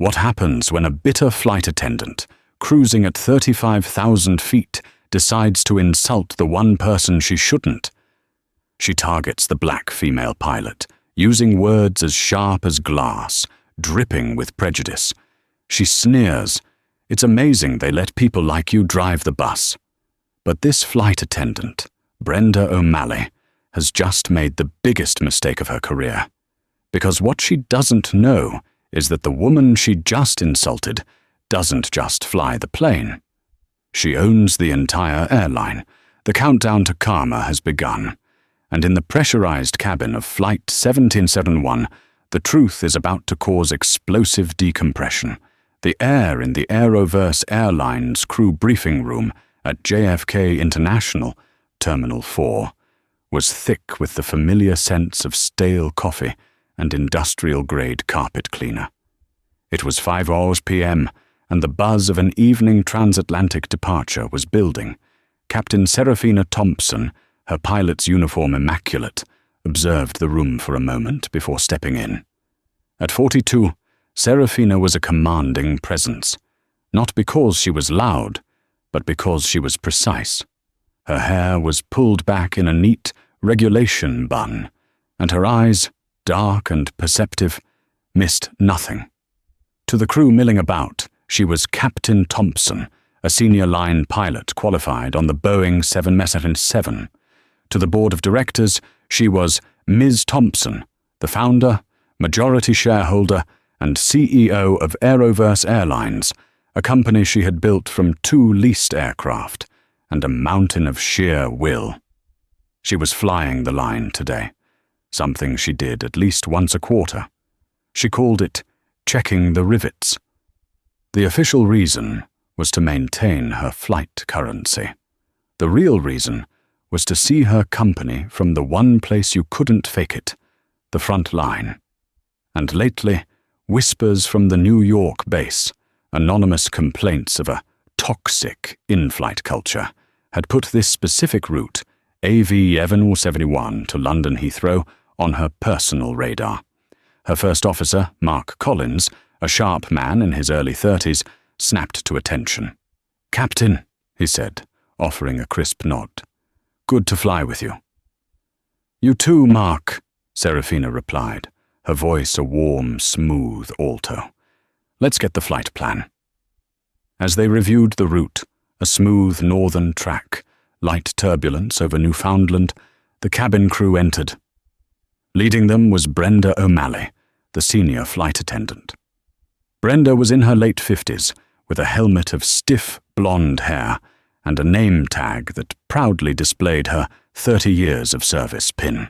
What happens when a bitter flight attendant, cruising at 35,000 feet, decides to insult the one person she shouldn't? She targets the black female pilot, using words as sharp as glass, dripping with prejudice. She sneers, "It's amazing they let people like you drive the bus." But this flight attendant, Brenda O'Malley, has just made the biggest mistake of her career. Because what she doesn't know is that the woman she just insulted doesn't just fly the plane. She owns the entire airline. The countdown to karma has begun. And in the pressurized cabin of Flight 1771, the truth is about to cause explosive decompression. The air in the Aeroverse Airlines crew briefing room at JFK International, Terminal 4, was thick with the familiar scents of stale coffee and industrial-grade carpet cleaner. It was 5 p.m., and the buzz of an evening transatlantic departure was building. Captain Serafina Thompson, her pilot's uniform immaculate, observed the room for a moment before stepping in. At 42, Serafina was a commanding presence, not because she was loud, but because she was precise. Her hair was pulled back in a neat regulation bun, and her eyes, dark and perceptive, missed nothing. To the crew milling about, she was Captain Thompson, a senior line pilot qualified on the Boeing 777. To the board of directors, she was Ms. Thompson, the founder, majority shareholder, and CEO of Aeroverse Airlines, a company she had built from 2 leased aircraft and a mountain of sheer will. She was flying the line today, something she did at least once a quarter. She called it checking the rivets. The official reason was to maintain her flight currency. The real reason was to see her company from the one place you couldn't fake it, the front line. And lately, whispers from the New York base, anonymous complaints of a toxic in-flight culture, had put this specific route, AV 1171 to London Heathrow, on her personal radar. Her first officer, Mark Collins, a sharp man in his early 30s, snapped to attention. "Captain," he said, offering a crisp nod. "Good to fly with you." "You too, Mark," Serafina replied, her voice a warm, smooth alto. "Let's get the flight plan." As they reviewed the route, a smooth northern track, light turbulence over Newfoundland, the cabin crew entered. Leading them was Brenda O'Malley, the senior flight attendant. Brenda was in her late 50s, with a helmet of stiff blonde hair and a name tag that proudly displayed her 30 years of service pin.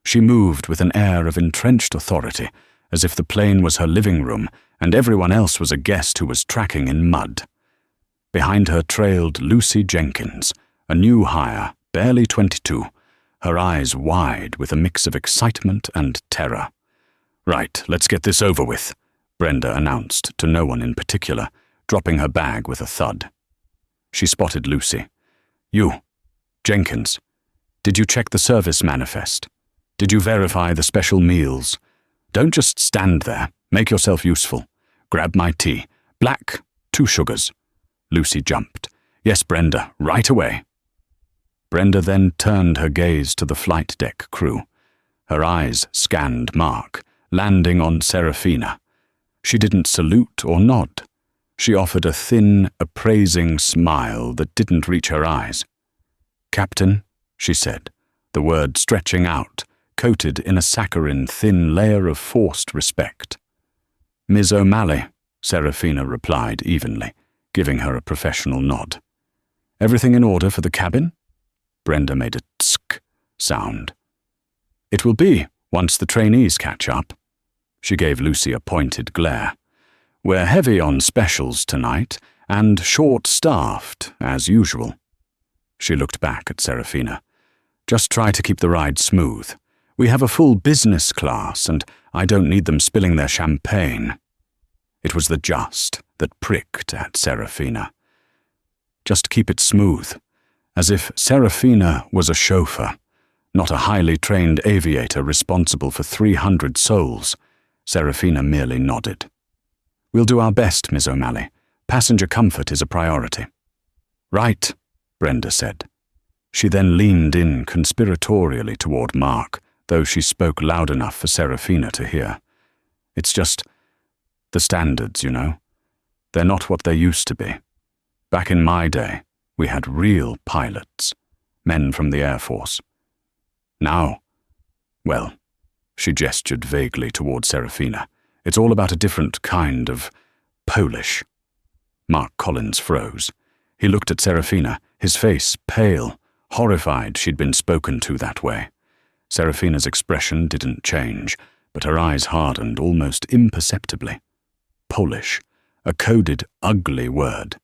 She moved with an air of entrenched authority, as if the plane was her living room and everyone else was a guest who was tracking in mud. Behind her trailed Lucy Jenkins, a new hire, barely 22, her eyes wide with a mix of excitement and terror. "Right, let's get this over with," Brenda announced to no one in particular, dropping her bag with a thud. She spotted Lucy. "You, Jenkins, did you check the service manifest? Did you verify the special meals? Don't just stand there. Make yourself useful. Grab my tea. Black, 2 sugars." Lucy jumped. "Yes, Brenda, right away." Brenda then turned her gaze to the flight deck crew. Her eyes scanned Mark, landing on Serafina. She didn't salute or nod. She offered a thin, appraising smile that didn't reach her eyes. "Captain," she said, the word stretching out, coated in a saccharine-thin layer of forced respect. "Ms. O'Malley," Serafina replied evenly, giving her a professional nod. "Everything in order for the cabin?" Brenda made a tsk sound. "It will be, once the trainees catch up." She gave Lucy a pointed glare. "We're heavy on specials tonight, and short-staffed, as usual." She looked back at Serafina. "Just try to keep the ride smooth. We have a full business class, and I don't need them spilling their champagne." It was the just that pricked at Serafina. Just keep it smooth, as if Serafina was a chauffeur, not a highly trained aviator responsible for 300 souls. Serafina merely nodded. We'll do our best, Miss O'Malley. Passenger comfort is a priority. Right, Brenda said. She then leaned in conspiratorially toward Mark, though she spoke loud enough for Serafina to hear. It's just the standards, you know. They're not what they used to be. Back in my day, we had real pilots, men from the Air Force. Now, well, she gestured vaguely toward Serafina. It's all about a different kind of Polish. Mark Collins froze. He looked at Serafina, his face pale, horrified she'd been spoken to that way. Serafina's expression didn't change, but her eyes hardened almost imperceptibly. Polish, a coded, ugly word.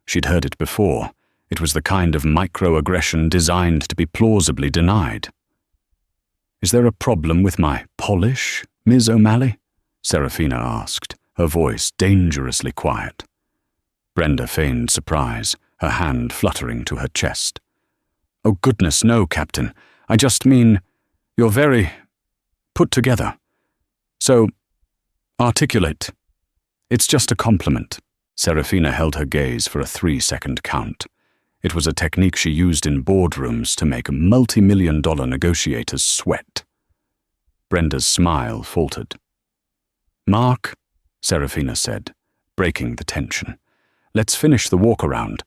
She'd heard it before. It was the kind of microaggression designed to be plausibly denied. Is there a problem with my Polish, Miss O'Malley? Serafina asked, her voice dangerously quiet. Brenda feigned surprise, her hand fluttering to her chest. Oh, goodness, no, Captain. I just mean, you're very put together. So, articulate. It's just a compliment. Serafina held her gaze for a 3-second count. It was a technique she used in boardrooms to make multi-million-dollar negotiators sweat. Brenda's smile faltered. Mark, Serafina said, breaking the tension. Let's finish the walk-around.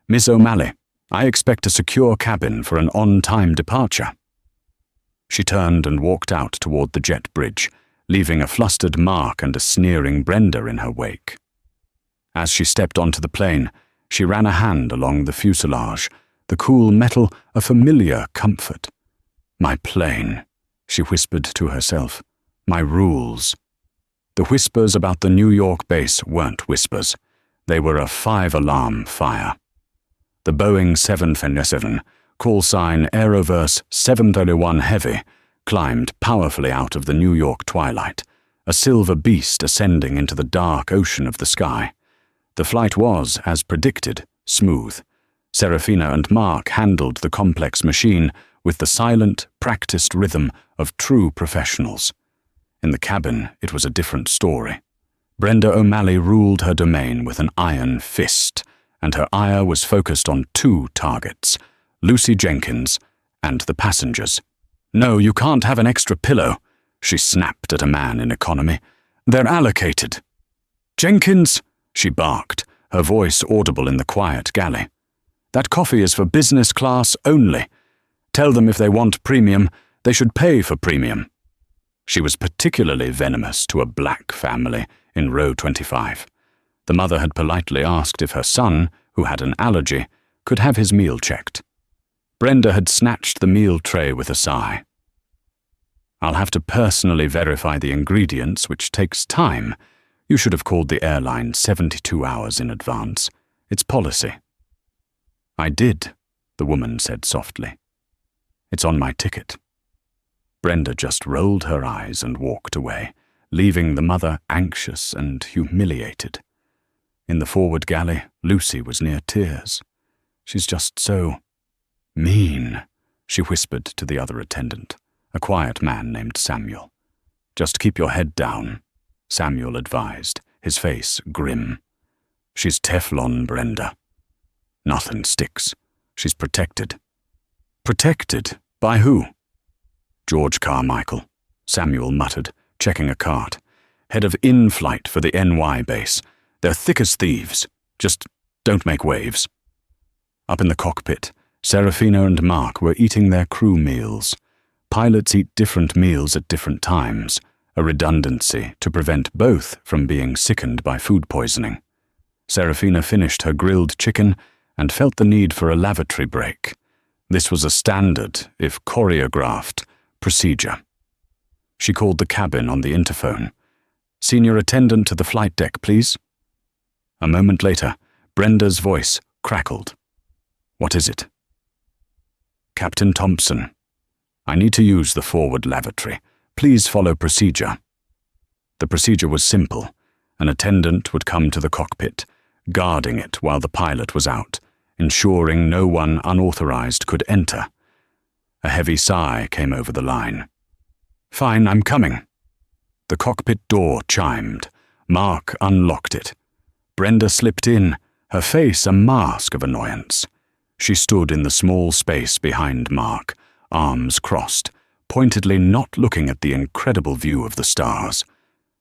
Miss O'Malley, I expect a secure cabin for an on-time departure. She turned and walked out toward the jet bridge, leaving a flustered Mark and a sneering Brenda in her wake. As she stepped onto the plane, she ran a hand along the fuselage, the cool metal a familiar comfort. My plane, she whispered to herself. My rules. The whispers about the New York base weren't whispers. They were a 5-alarm fire. The Boeing 757, call sign Aeroverse 731 Heavy, climbed powerfully out of the New York twilight, a silver beast ascending into the dark ocean of the sky. The flight was, as predicted, smooth. Serafina and Mark handled the complex machine with the silent, practiced rhythm of true professionals. In the cabin, it was a different story. Brenda O'Malley ruled her domain with an iron fist, and her ire was focused on 2 targets, Lucy Jenkins and the passengers. No, you can't have an extra pillow, she snapped at a man in economy. They're allocated. Jenkins, she barked, her voice audible in the quiet galley. That coffee is for business class only. Tell them if they want premium, they should pay for premium. She was particularly venomous to a black family in row 25. The mother had politely asked if her son, who had an allergy, could have his meal checked. Brenda had snatched the meal tray with a sigh. I'll have to personally verify the ingredients, which takes time. You should have called the airline 72 hours in advance. It's policy. I did, the woman said softly. It's on my ticket. Brenda just rolled her eyes and walked away, leaving the mother anxious and humiliated. In the forward galley, Lucy was near tears. She's just so mean, she whispered to the other attendant, a quiet man named Samuel. Just keep your head down, Samuel advised, his face grim. She's Teflon, Brenda. Nothing sticks. She's protected. Protected? By who? George Carmichael, Samuel muttered, checking a cart. Head of in-flight for the NY base. They're thick as thieves. Just don't make waves. Up in the cockpit, Serafina and Mark were eating their crew meals. Pilots eat different meals at different times, a redundancy to prevent both from being sickened by food poisoning. Serafina finished her grilled chicken and felt the need for a lavatory break. This was a standard, if choreographed, procedure. She called the cabin on the interphone. Senior attendant to the flight deck, please. A moment later, Brenda's voice crackled. What is it? Captain Thompson. I need to use the forward lavatory. Please follow procedure. The procedure was simple. An attendant would come to the cockpit, guarding it while the pilot was out, ensuring no one unauthorized could enter. A heavy sigh came over the line. Fine, I'm coming. The cockpit door chimed. Mark unlocked it. Brenda slipped in, her face a mask of annoyance. She stood in the small space behind Mark, arms crossed, pointedly not looking at the incredible view of the stars.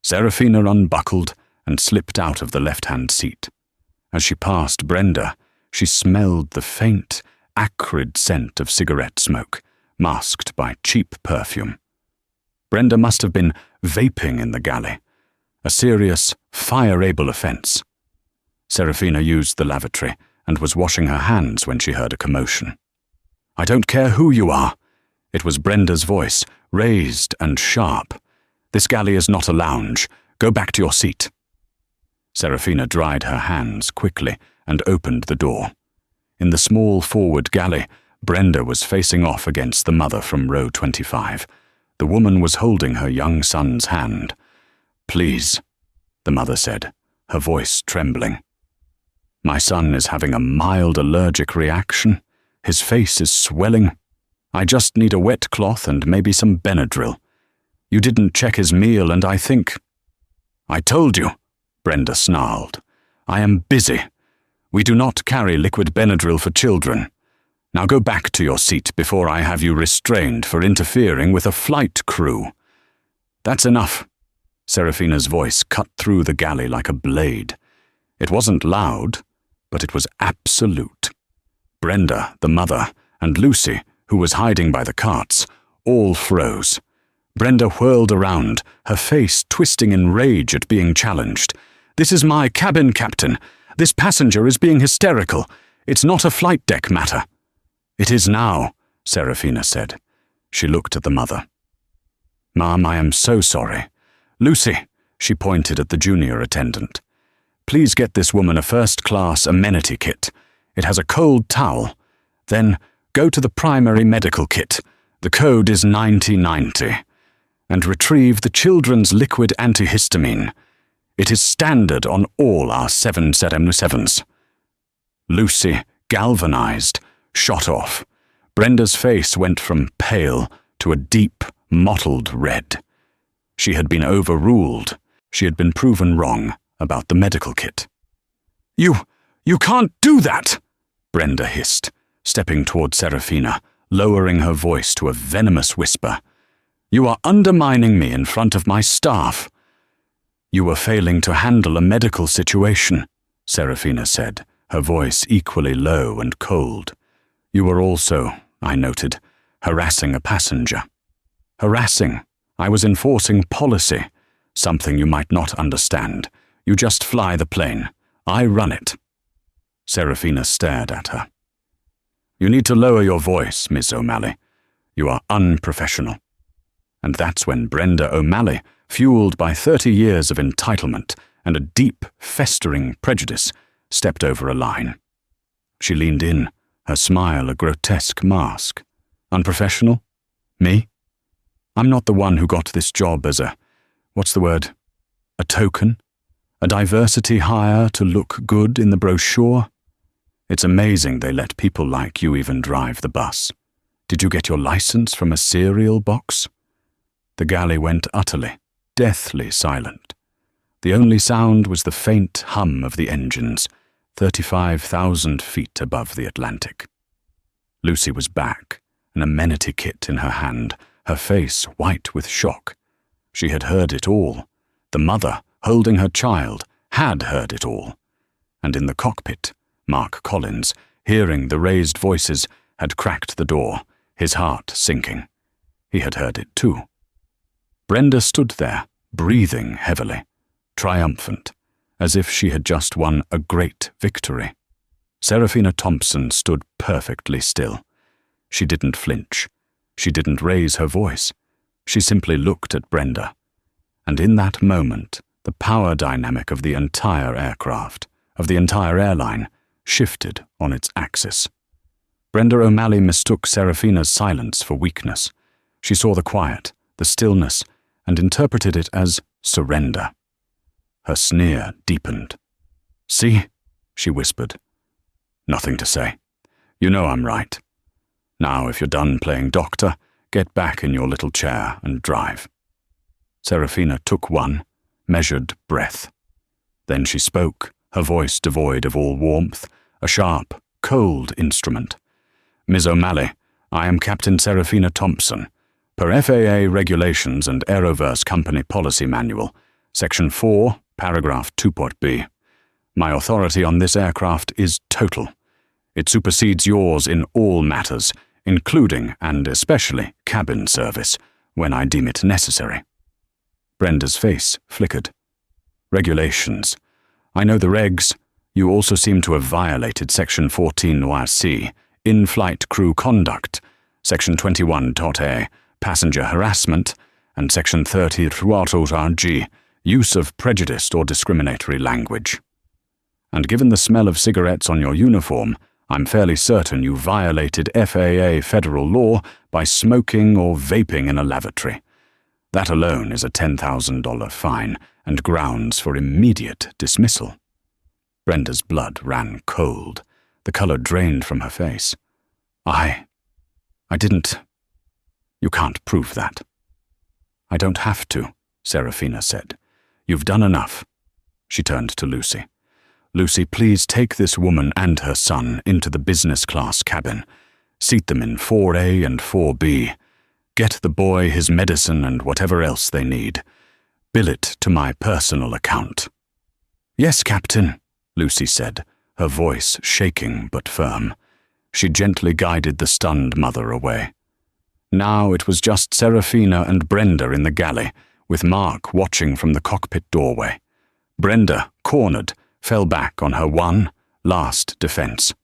Serafina unbuckled and slipped out of the left-hand seat. As she passed Brenda, she smelled the faint, acrid scent of cigarette smoke, masked by cheap perfume. Brenda must have been vaping in the galley, a serious, fire-able offence. Serafina used the lavatory and was washing her hands when she heard a commotion. "I don't care who you are." It was Brenda's voice, raised and sharp. "This galley is not a lounge. Go back to your seat." Serafina dried her hands quickly and opened the door. In the small forward galley, Brenda was facing off against the mother from row 25. The woman was holding her young son's hand. "Please," the mother said, her voice trembling. "My son is having a mild allergic reaction. His face is swelling. I just need a wet cloth and maybe some Benadryl. You didn't check his meal and I think—" "I told you," Brenda snarled. "I am busy. We do not carry liquid Benadryl for children. Now go back to your seat before I have you restrained for interfering with a flight crew." "That's enough." Serafina's voice cut through the galley like a blade. It wasn't loud, but it was absolute. Brenda, the mother, and Lucy, who was hiding by the carts, all froze. Brenda whirled around, her face twisting in rage at being challenged. "This is my cabin captain. This passenger is being hysterical. It's not a flight deck matter." "It is now," Serafina said. She looked at the mother. "Ma'am, I am so sorry. Lucy," she pointed at the junior attendant. "Please get this woman a first-class amenity kit. It has a cold towel. Then go to the primary medical kit. The code is 9090. And retrieve the children's liquid antihistamine. It is standard on all our 777s. Lucy, galvanized, shot off. Brenda's face went from pale to a deep, mottled red. She had been overruled. She had been proven wrong about the medical kit. You can't do that!" Brenda hissed, stepping toward Serafina, lowering her voice to a venomous whisper. "You are undermining me in front of my staff." "You were failing to handle a medical situation," Serafina said, her voice equally low and cold. "You were also, I noted, harassing a passenger." "Harassing? I was enforcing policy, something you might not understand. You just fly the plane. I run it." Serafina stared at her. "You need to lower your voice, Miss O'Malley. You are unprofessional." And that's when Brenda O'Malley, fueled by 30 years of entitlement and a deep, festering prejudice, stepped over a line. She leaned in, her smile a grotesque mask. "Unprofessional? Me? I'm not the one who got this job as a token? A diversity hire to look good in the brochure? It's amazing they let people like you even drive the bus. Did you get your license from a cereal box?" The galley went utterly, deathly silent. The only sound was the faint hum of the engines, 35,000 feet above the Atlantic. Lucy was back, an amenity kit in her hand, her face white with shock. She had heard it all. The mother, holding her child, had heard it all. And in the cockpit, Mark Collins, hearing the raised voices, had cracked the door, his heart sinking. He had heard it too. Brenda stood there, breathing heavily, triumphant, as if she had just won a great victory. Serafina Thompson stood perfectly still. She didn't flinch. She didn't raise her voice. She simply looked at Brenda. And in that moment, the power dynamic of the entire aircraft, of the entire airline, shifted on its axis. Brenda O'Malley mistook Serafina's silence for weakness. She saw the quiet, the stillness, and interpreted it as surrender. Her sneer deepened. "See?" she whispered. "Nothing to say. You know I'm right. Now, if you're done playing doctor, get back in your little chair and drive." Serafina took one, measured breath. Then she spoke, her voice devoid of all warmth, a sharp, cold instrument. "Ms. O'Malley, I am Captain Serafina Thompson. Per FAA regulations and Aeroverse Company Policy Manual, Section 4, Paragraph 2.b. My authority on this aircraft is total. It supersedes yours in all matters, including and especially cabin service, when I deem it necessary." Brenda's face flickered. "Regulations. I know the regs. You also seem to have violated Section 14(c), in-flight crew conduct, Section 21.a, passenger harassment, and Section 30(g), use of prejudiced or discriminatory language. And given the smell of cigarettes on your uniform, I'm fairly certain you violated FAA federal law by smoking or vaping in a lavatory. That alone is a $10,000 fine and grounds for immediate dismissal." Brenda's blood ran cold. The color drained from her face. I didn't. You can't prove that." "I don't have to," Serafina said. "You've done enough." She turned to Lucy. "Lucy, please take this woman and her son into the business class cabin. Seat them in 4A and 4B. Get the boy his medicine and whatever else they need. Bill it to my personal account." "Yes, Captain," Lucy said, her voice shaking but firm. She gently guided the stunned mother away. Now it was just Serafina and Brenda in the galley, with Mark watching from the cockpit doorway. Brenda, cornered, fell back on her one, last defense.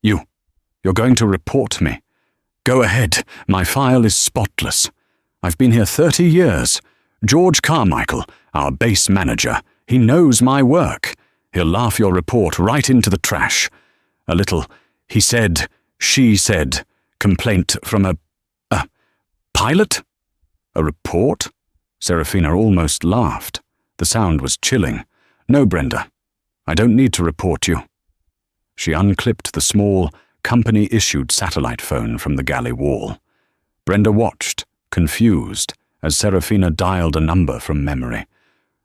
You're going to report me. Go ahead, my file is spotless. I've been here 30 years. George Carmichael, our base manager, he knows my work. He'll laugh your report right into the trash. A little, he said, she said, complaint from a pilot? A report? Serafina almost laughed. The sound was chilling. "No, Brenda, I don't need to report you." She unclipped the small, company-issued satellite phone from the galley wall. Brenda watched, confused, as Serafina dialed a number from memory.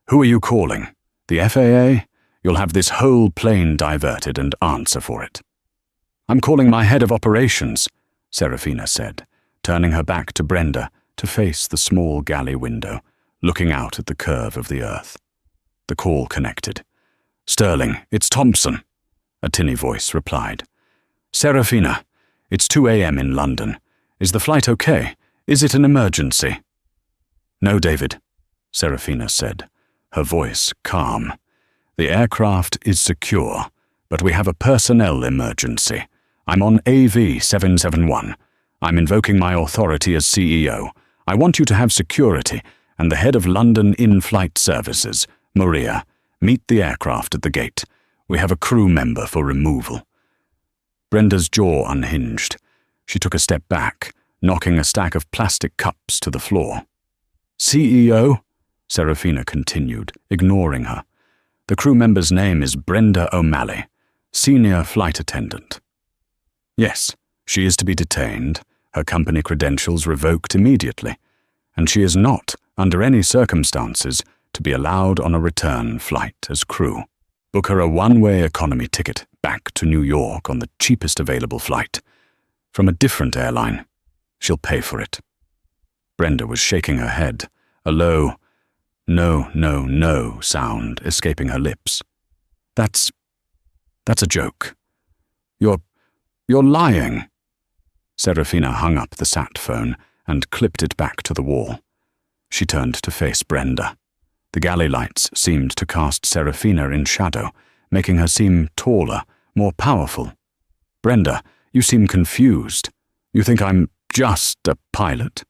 "Who are you calling? The FAA? You'll have this whole plane diverted and answer for it." "I'm calling my head of operations," Serafina said, turning her back to Brenda to face the small galley window, looking out at the curve of the earth. The call connected. "Sterling, it's Thompson," a tinny voice replied. "Serafina, it's 2 a.m. in London. Is the flight okay? Is it an emergency?" "No, David," Serafina said, her voice calm. "The aircraft is secure, but we have a personnel emergency. I'm on AV 771. I'm invoking my authority as CEO. I want you to have security, and the head of London in-flight services, Maria, meet the aircraft at the gate. We have a crew member for removal." Brenda's jaw unhinged. She took a step back, knocking a stack of plastic cups to the floor. "CEO?" Serafina continued, ignoring her. "The crew member's name is Brenda O'Malley, senior flight attendant." "Yes, she is to be detained, her company credentials revoked immediately, and she is not, under any circumstances, to be allowed on a return flight as crew. Book her a one-way economy ticket back to New York on the cheapest available flight. From a different airline. She'll pay for it." Brenda was shaking her head, a low, no, no, no sound escaping her lips. That's a joke. You're lying." Serafina hung up the sat phone and clipped it back to the wall. She turned to face Brenda. The galley lights seemed to cast Serafina in shadow, making her seem taller, more powerful. "Brenda, you seem confused. You think I'm just a pilot?"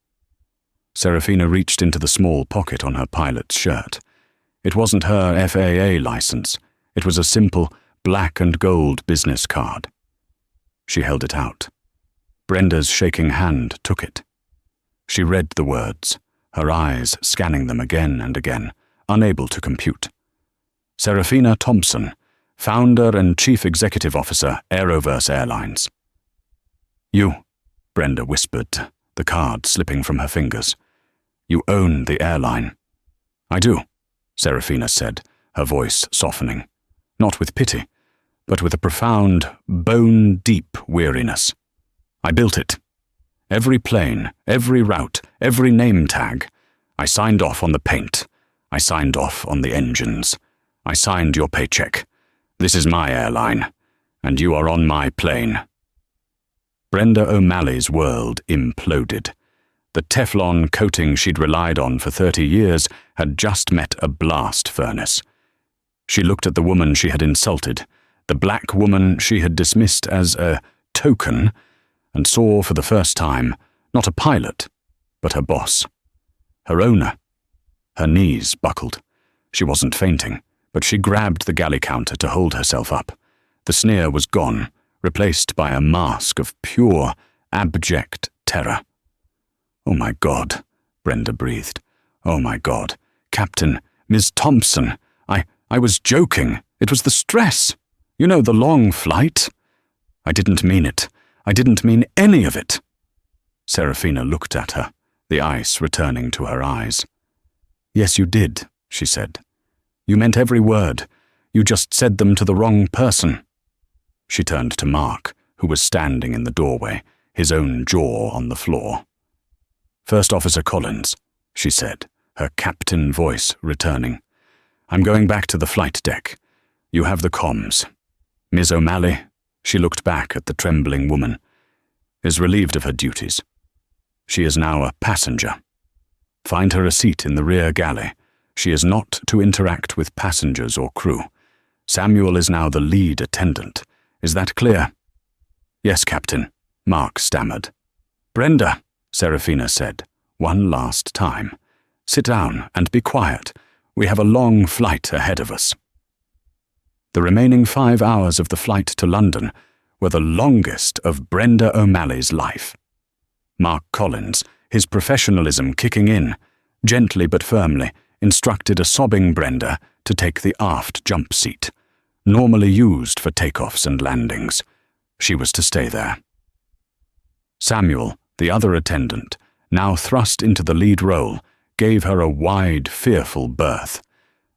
Serafina reached into the small pocket on her pilot's shirt. It wasn't her FAA license. It was a simple black and gold business card. She held it out. Brenda's shaking hand took it. She read the words, her eyes scanning them again and again, unable to compute. "Serafina Thompson, founder and chief executive officer, Aeroverse Airlines." "You," Brenda whispered, the card slipping from her fingers. "You own the airline." "I do," Serafina said, her voice softening, not with pity, but with a profound, bone-deep weariness. I built it. Every plane, every route, every name tag. I signed off on the paint. I signed off on the engines. I signed your paycheck. This is my airline, and you are on my plane. Brenda O'Malley's world imploded. The Teflon coating she'd relied on for 30 years had just met a blast furnace. She looked at the woman she had insulted, the black woman she had dismissed as a token, and saw for the first time not a pilot, but her boss, her owner. Her knees buckled. She wasn't fainting, but she grabbed the galley counter to hold herself up. The sneer was gone, replaced by a mask of pure, abject terror. "Oh my God," Brenda breathed. "Oh my God. Captain, Ms. Thompson, I was joking. It was the stress. You know, the long flight. I didn't mean it. I didn't mean any of it." Serafina looked at her, the ice returning to her eyes. "Yes, you did," she said. "You meant every word. You just said them to the wrong person." She turned to Mark, who was standing in the doorway, his own jaw on the floor. "First Officer Collins," she said, her captain voice returning. "I'm going back to the flight deck. You have the comms. Ms. O'Malley," she looked back at the trembling woman, "is relieved of her duties. She is now a passenger. Find her a seat in the rear galley. She is not to interact with passengers or crew. Samuel is now the lead attendant. Is that clear?" "Yes, Captain," Mark stammered. "Brenda," Serafina said, one last time. "Sit down and be quiet. We have a long flight ahead of us." The remaining 5 hours of the flight to London were the longest of Brenda O'Malley's life. Mark Collins, his professionalism kicking in, gently but firmly, instructed a sobbing Brenda to take the aft jump seat, normally used for takeoffs and landings. She was to stay there. Samuel, the other attendant, now thrust into the lead role, gave her a wide, fearful berth.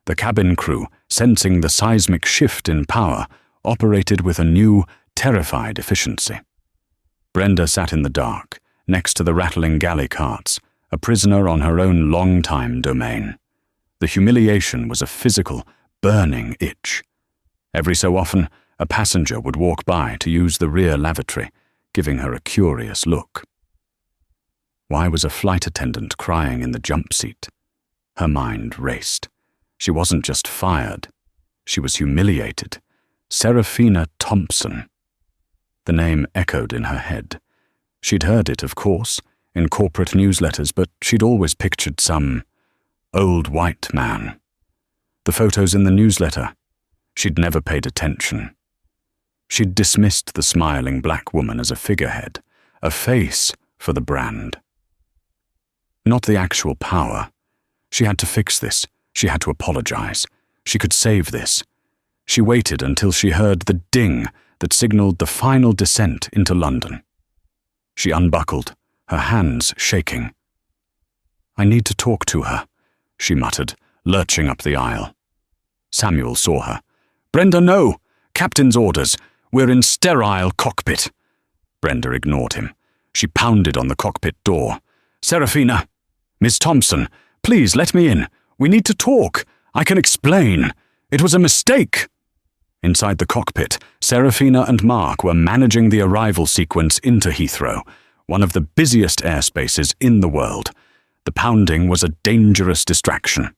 The cabin crew, sensing the seismic shift in power, operated with a new, terrified efficiency. Brenda sat in the dark, next to the rattling galley carts, a prisoner on her own long-time domain. The humiliation was a physical, burning itch. Every so often, a passenger would walk by to use the rear lavatory, giving her a curious look. Why was a flight attendant crying in the jump seat? Her mind raced. She wasn't just fired. She was humiliated. Serafina Thompson. The name echoed in her head. She'd heard it, of course, in corporate newsletters, but she'd always pictured some old white man. The photos in the newsletter. She'd never paid attention. She'd dismissed the smiling black woman as a figurehead, a face for the brand. Not the actual power. She had to fix this. She had to apologize. She could save this. She waited until she heard the ding that signaled the final descent into London. She unbuckled, her hands shaking. "I need to talk to her," she muttered, lurching up the aisle. Samuel saw her. "Brenda, no! Captain's orders. We're in sterile cockpit." Brenda ignored him. She pounded on the cockpit door. "Serafina! Miss Thompson, please let me in. We need to talk. I can explain. It was a mistake." Inside the cockpit, Serafina and Mark were managing the arrival sequence into Heathrow, one of the busiest airspaces in the world. The pounding was a dangerous distraction.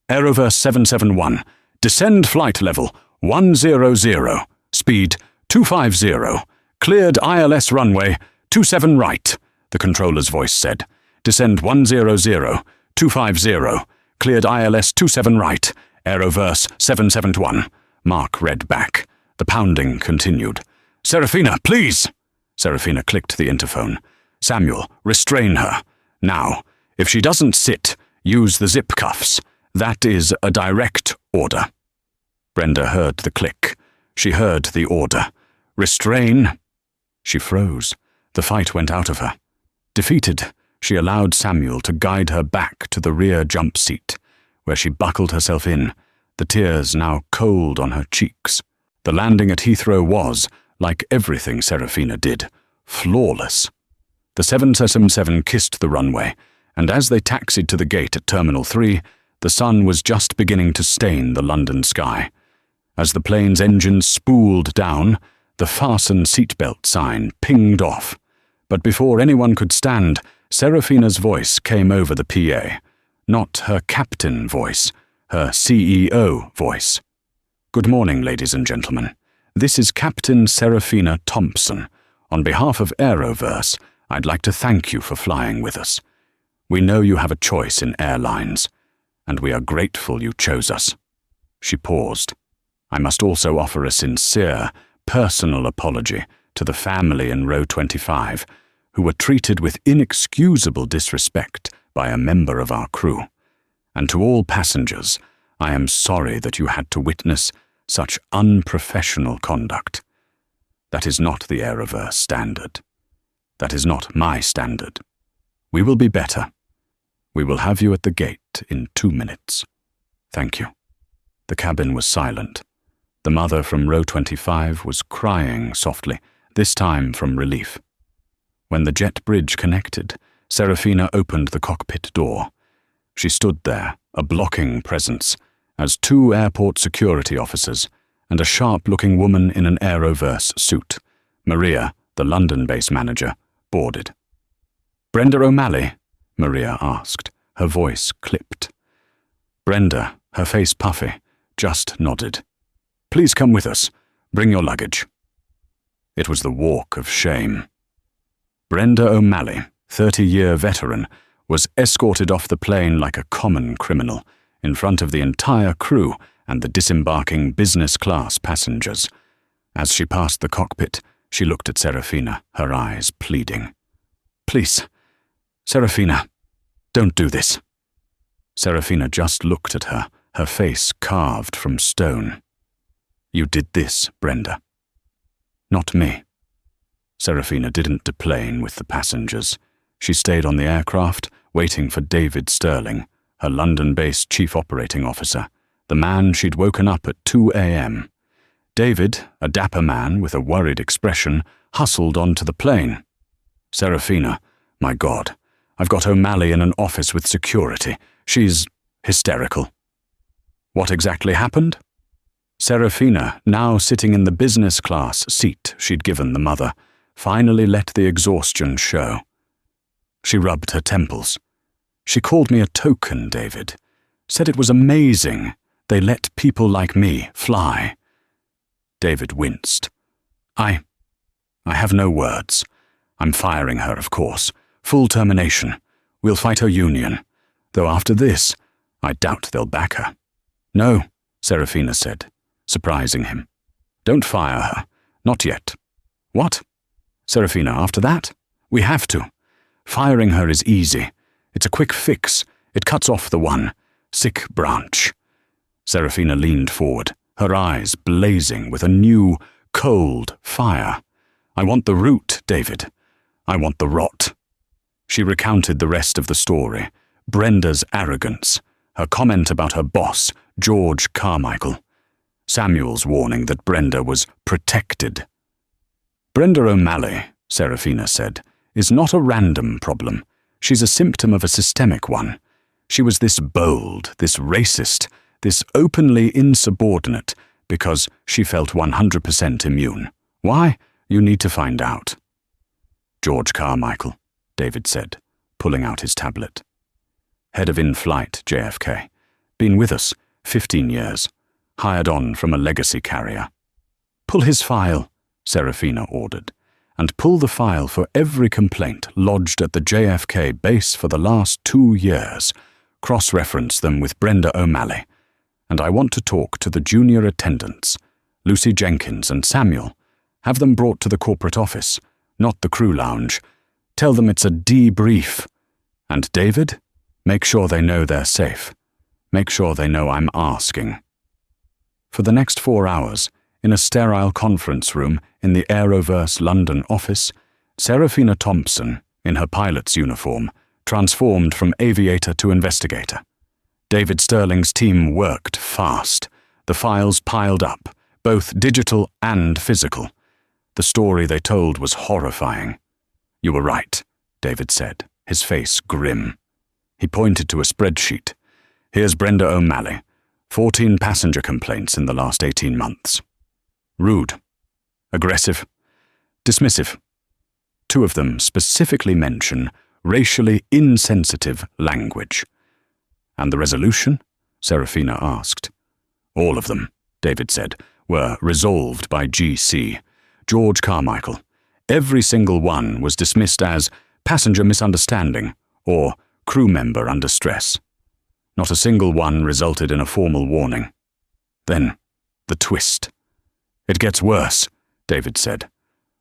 "Aeroverse 771, descend flight level 100, speed 250, cleared ILS runway 27 right," the controller's voice said. "Descend 100, 250, cleared ILS 27 right, Aeroverse 771. Mark read back. The pounding continued. "Serafina, please!" Serafina clicked the interphone. "Samuel, restrain her. Now, if she doesn't sit, use the zip cuffs. That is a direct order." Brenda heard the click. She heard the order. "Restrain." She froze. The fight went out of her. Defeated, she allowed Samuel to guide her back to the rear jump seat, where she buckled herself in, the tears now cold on her cheeks. The landing at Heathrow was, like everything Serafina did, flawless. The 777 kissed the runway, and as they taxied to the gate at Terminal 3, the sun was just beginning to stain the London sky. As the plane's engines spooled down, the fasten seatbelt sign pinged off. But before anyone could stand, Serafina's voice came over the PA. Not her captain voice, her CEO voice. "Good morning, ladies and gentlemen. This is Captain Serafina Thompson. On behalf of Aeroverse, I'd like to thank you for flying with us. We know you have a choice in airlines, and we are grateful you chose us." She paused. "I must also offer a sincere, personal apology to the family in row 25, who were treated with inexcusable disrespect by a member of our crew. And to all passengers, I am sorry that you had to witness such unprofessional conduct. That is not the Aeroverse standard. That is not my standard. We will be better. We will have you at the gate in 2 minutes. Thank you." The cabin was silent. The mother from row 25 was crying softly, this time from relief. When the jet bridge connected, Serafina opened the cockpit door. She stood there, a blocking presence, as 2 airport security officers and a sharp-looking woman in an Aeroverse suit, Maria, the London-based manager, boarded. "Brenda O'Malley?" Maria asked, her voice clipped. Brenda, her face puffy, just nodded. "Please come with us. Bring your luggage." It was the walk of shame. Brenda O'Malley, 30-year veteran, was escorted off the plane like a common criminal, in front of the entire crew and the disembarking business-class passengers. As she passed the cockpit, she looked at Serafina, her eyes pleading. "Please, Serafina, don't do this." Serafina just looked at her, her face carved from stone. "You did this, Brenda." "Not me." Serafina didn't deplane with the passengers. She stayed on the aircraft, waiting for David Sterling, her London-based chief operating officer, the man she'd woken up at 2 a.m. David, a dapper man with a worried expression, hustled onto the plane. "Serafina, my God, I've got O'Malley in an office with security. She's hysterical." What exactly happened? Serafina, now sitting in the business class seat she'd given the mother, finally let the exhaustion show. She rubbed her temples. "She called me a token, David. Said it was amazing. They let people like me fly." David winced. I have no words. I'm firing her, of course. Full termination. We'll fight her union. Though after this, I doubt they'll back her." "No," Serafina said, surprising him. "Don't fire her. Not yet." "What?" "Serafina, after that? We have to. Firing her is easy. It's a quick fix. It cuts off the one sick branch." Serafina leaned forward, her eyes blazing with a new, cold fire. "I want the root, David. I want the rot." She recounted the rest of the story. Brenda's arrogance, her comment about her boss, George Carmichael, Samuel's warning that Brenda was protected. "Brenda O'Malley," Serafina said, "is not a random problem. She's a symptom of a systemic one. She was this bold, this racist, this openly insubordinate because she felt 100% immune. Why? You need to find out." "George Carmichael," David said, pulling out his tablet. "Head of in-flight, JFK. Been with us, 15 years. Hired on from a legacy carrier." "Pull his file," Serafina ordered, "and pull the file for every complaint lodged at the JFK base for the last 2 years. Cross-reference them with Brenda O'Malley. And I want to talk to the junior attendants, Lucy Jenkins and Samuel. Have them brought to the corporate office, not the crew lounge. Tell them it's a debrief. And David, make sure they know they're safe. Make sure they know I'm asking." For the next 4 hours, in a sterile conference room in the Aeroverse London office, Serafina Thompson, in her pilot's uniform, transformed from aviator to investigator. David Sterling's team worked fast. The files piled up, both digital and physical. The story they told was horrifying. "You were right," David said, his face grim. He pointed to a spreadsheet. "Here's Brenda O'Malley. 14 passenger complaints in the last 18 months. Rude, aggressive, dismissive. 2 of them specifically mention racially insensitive language." "And the resolution?" Serafina asked. "All of them," David said, "were resolved by GC. George Carmichael. Every single one was dismissed as passenger misunderstanding or crew member under stress. Not a single one resulted in a formal warning." Then, the twist. "It gets worse," David said.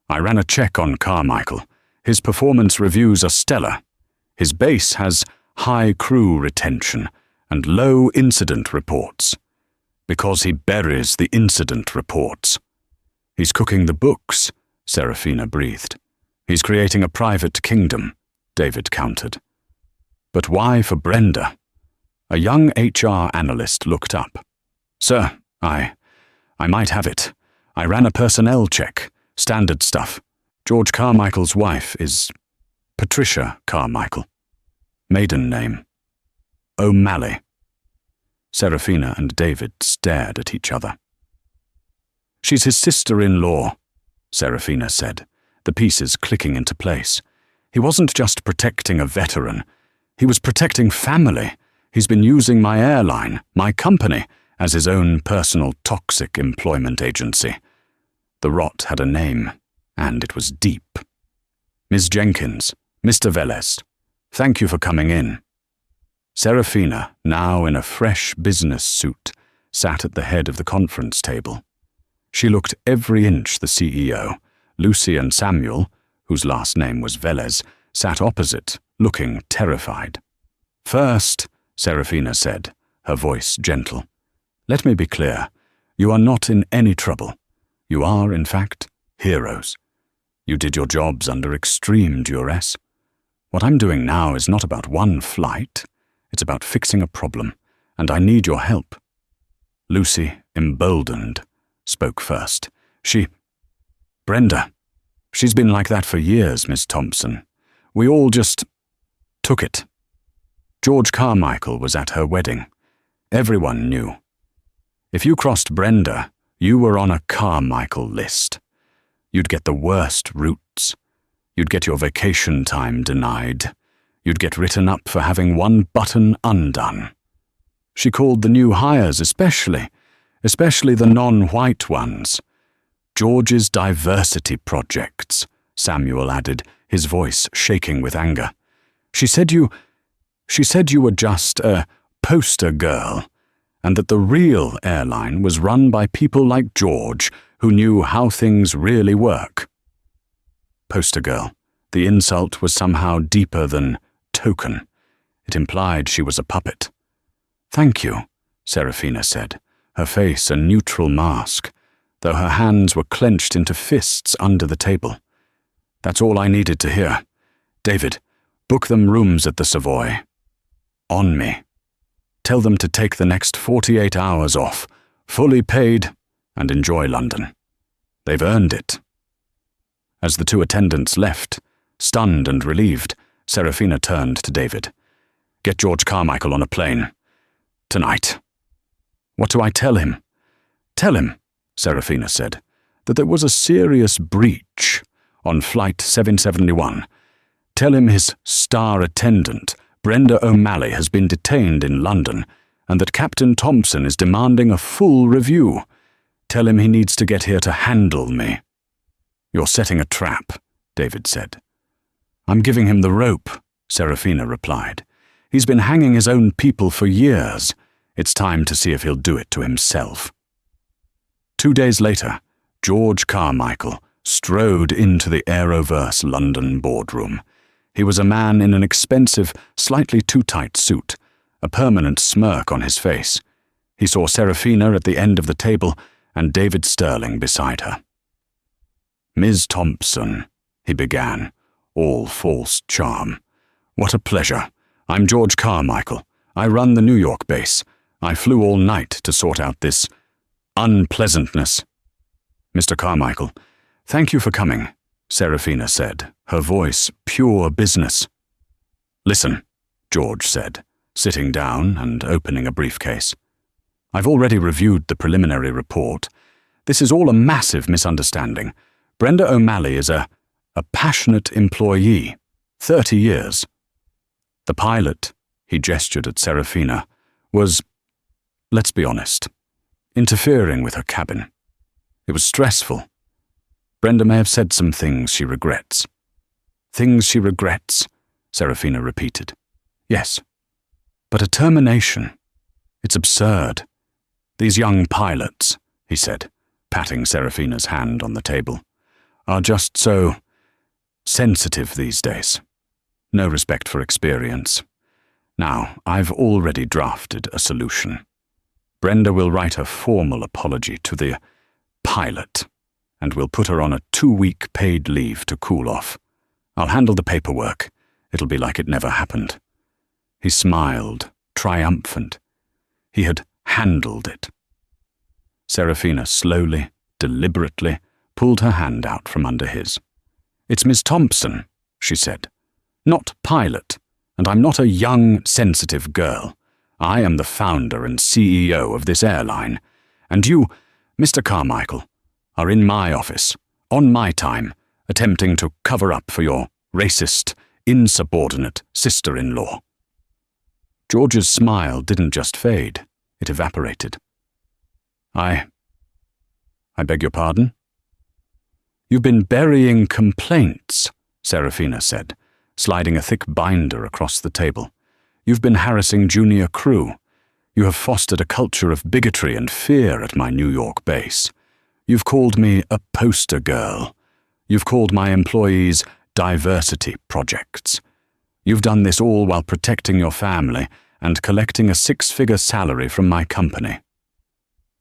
"I ran a check on Carmichael. His performance reviews are stellar. His base has high crew retention and low incident reports. Because he buries the incident reports." "He's cooking the books," Serafina breathed. "He's creating a private kingdom," David countered. "But why for Brenda?" A young HR analyst looked up. "Sir, I might have it. I ran a personnel check, standard stuff. George Carmichael's wife is Patricia Carmichael. Maiden name O'Malley." Serafina and David stared at each other. "She's his sister-in-law," Serafina said, the pieces clicking into place. "He wasn't just protecting a veteran. He was protecting family. He's been using my airline, my company, as his own personal toxic employment agency." The rot had a name, and it was deep. "Ms. Jenkins, Mr. Velez, thank you for coming in." Serafina, now in a fresh business suit, sat at the head of the conference table. She looked every inch the CEO. Lucy and Samuel, whose last name was Velez, sat opposite, looking terrified. "First," Serafina said, her voice gentle, "let me be clear. You are not in any trouble. You are, in fact, heroes. You did your jobs under extreme duress. What I'm doing now is not about one flight. It's about fixing a problem, and I need your help." Lucy, emboldened, spoke first. Brenda. She's been like that for years, Miss Thompson. We all just took it. George Carmichael was at her wedding. Everyone knew. If you crossed Brenda, you were on a Carmichael list. You'd get the worst routes. You'd get your vacation time denied. You'd get written up for having one button undone. She called the new hires especially the non-white ones. George's diversity projects, Samuel added, his voice shaking with anger. She said you were just a poster girl, and that the real airline was run by people like George who knew how things really work. Poster girl. The insult was somehow deeper than token. It implied she was a puppet. "Thank you," Serafina said, her face a neutral mask, though her hands were clenched into fists under the table. "That's all I needed to hear. David, book them rooms at the Savoy. On me. Tell them to take the next 48 hours off, fully paid, and enjoy London. They've earned it." As the 2 attendants left, stunned and relieved, Serafina turned to David. "Get George Carmichael on a plane. Tonight." "What do I tell him?" "Tell him," Serafina said, "that there was a serious breach on Flight 771. Tell him his star attendant, Brenda O'Malley, has been detained in London, and that Captain Thompson is demanding a full review. Tell him he needs to get here to handle me." "You're setting a trap," David said. "I'm giving him the rope," Serafina replied. "He's been hanging his own people for years. It's time to see if he'll do it to himself." 2 days later, George Carmichael strode into the Aeroverse London boardroom. He was a man in an expensive, slightly too tight suit, a permanent smirk on his face. He saw Serafina at the end of the table and David Sterling beside her. "Ms. Thompson," he began, all false charm. "What a pleasure. I'm George Carmichael. I run the New York base. I flew all night to sort out this unpleasantness." "Mr. Carmichael, thank you for coming," Serafina said, her voice pure business. "Listen," George said, sitting down and opening a briefcase. "I've already reviewed the preliminary report. This is all a massive misunderstanding. Brenda O'Malley is a passionate employee. 30 years. The pilot," he gestured at Serafina, "was, let's be honest, interfering with her cabin. It was stressful. Brenda may have said some things she regrets." "Things she regrets," Serafina repeated. "Yes. But a termination. It's absurd. These young pilots," he said, patting Serafina's hand on the table, "are just so sensitive these days. No respect for experience. Now, I've already drafted a solution. Brenda will write a formal apology to the pilot, and we'll put her on a 2-week paid leave to cool off. I'll handle the paperwork. It'll be like it never happened." He smiled, triumphant. He had handled it. Serafina slowly, deliberately, pulled her hand out from under his. "It's Miss Thompson," she said. "Not pilot, and I'm not a young, sensitive girl. I am the founder and CEO of this airline, and you, Mr. Carmichael, are in my office, on my time, attempting to cover up for your racist, insubordinate sister-in-law." George's smile didn't just fade, it evaporated. I beg your pardon?" "You've been burying complaints," Serafina said, sliding a thick binder across the table. "You've been harassing junior crew. You have fostered a culture of bigotry and fear at my New York base. You've called me a poster girl. You've called my employees diversity projects. You've done this all while protecting your family and collecting a 6-figure salary from my company."